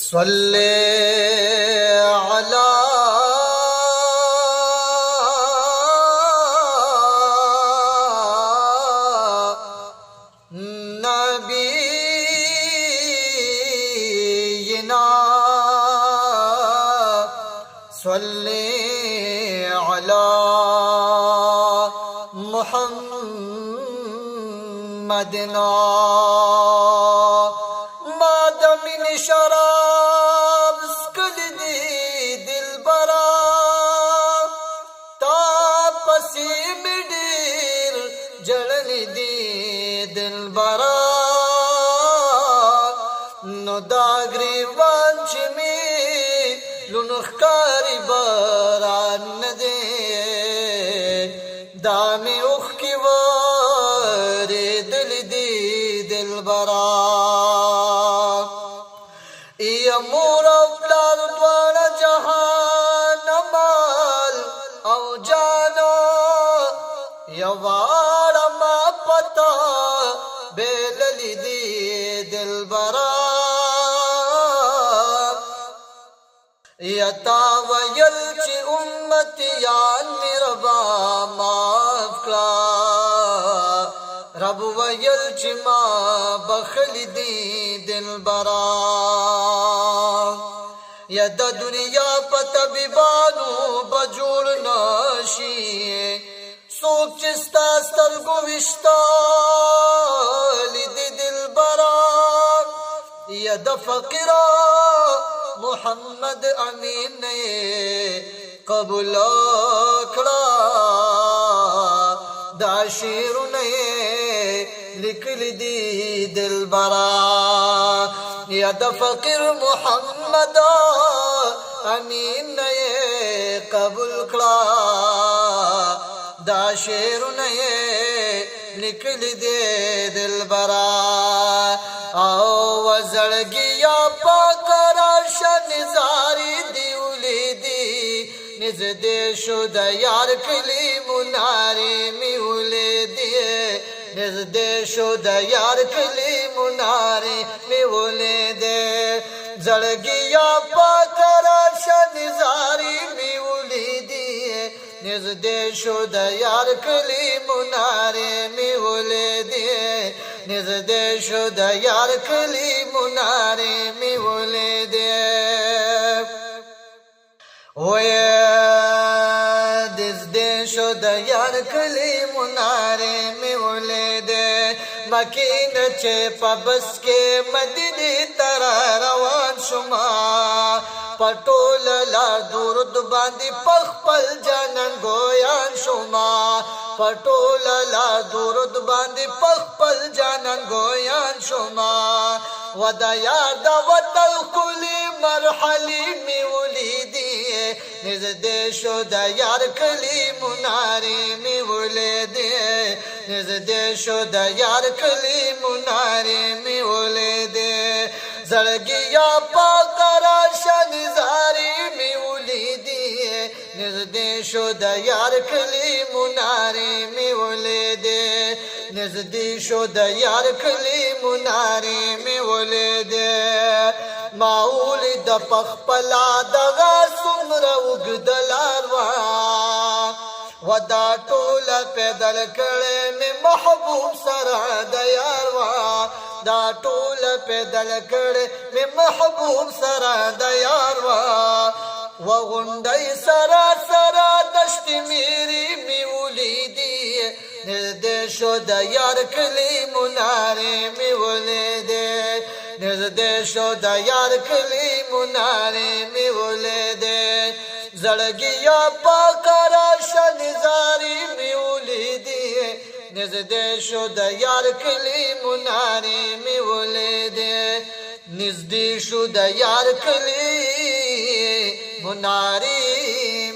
صلی علی نبینا صلی علی محمدنا من شراب سکل دی دل برا تا پسی می ډیر جړل دی دل برا نو دا گریوان چې می لونخکاری باران ندی دا می اوخ کی وری دل دی دل برا مور او پلار دواړه جهان مال او جانا یواړه ما پتا بیللی دی دلبرا یتا ویل چې امتیان می ربا معاف کړه رب ویل چې ما بخلی دی دلبرا یا د دنیا په طبيبانو بجوړ نشي سوچ چې ستا سترګو وشتا لید دلبرا یا د فقیر محمد امین نه قبول کړه دا شیرونه لیکل دي دلبرا یا د فقیر محمد امین نه قبول کړه دا شعرونه لیکل دي دلبرا او وزړګیا پاک راشه نزاری دی ولیدي نزدې شو د یار کلی مناري می ولیدي نزدې شو د یار کلی مناري می ولیدي زړګیا پاک راشه نزاری می ولیدي نزدې شو د یار کلی مناري می ولیدي نزدې شو د یار کلی مناري می ولیدي نزدې شو د یار کلی مناري می ولیدي مکین چې په بس کې مدینه تر روان شوما پټول لا درود باندې پخپل جانان ګویان شوما پټول لا درود باندې پخپل جانان ګویان شوما ودا یاد وتل کلی مرحله می ولیدي نزدې شو د یار کلی مناري می ولیدي نزدې شو د یار کلی مناري می ولیدي زړګیا پاک راشه نزاری می ولیدي نزدې شو د یار کلی مناري می ولیدي نزدې شو د یار کلی مناري می ولیدي ما ولید پخپلا دغه څومره وګدلار وا ودا ټول پیدل کړي می محبوب سره د یار وا دا ټول پیدل کړي می محبوب سره د یار وا وغونډي سره سره دشت میری می ولیدي نزدې شو د یار کلی مناري می ولیدي نزدې شو د یار کلی مناري می ولیدي زړګیا پاک راشه نزاری می ولیدي نزدې شو د یار کلی مناري می ولیدي نزدې شو د یار کلی مناري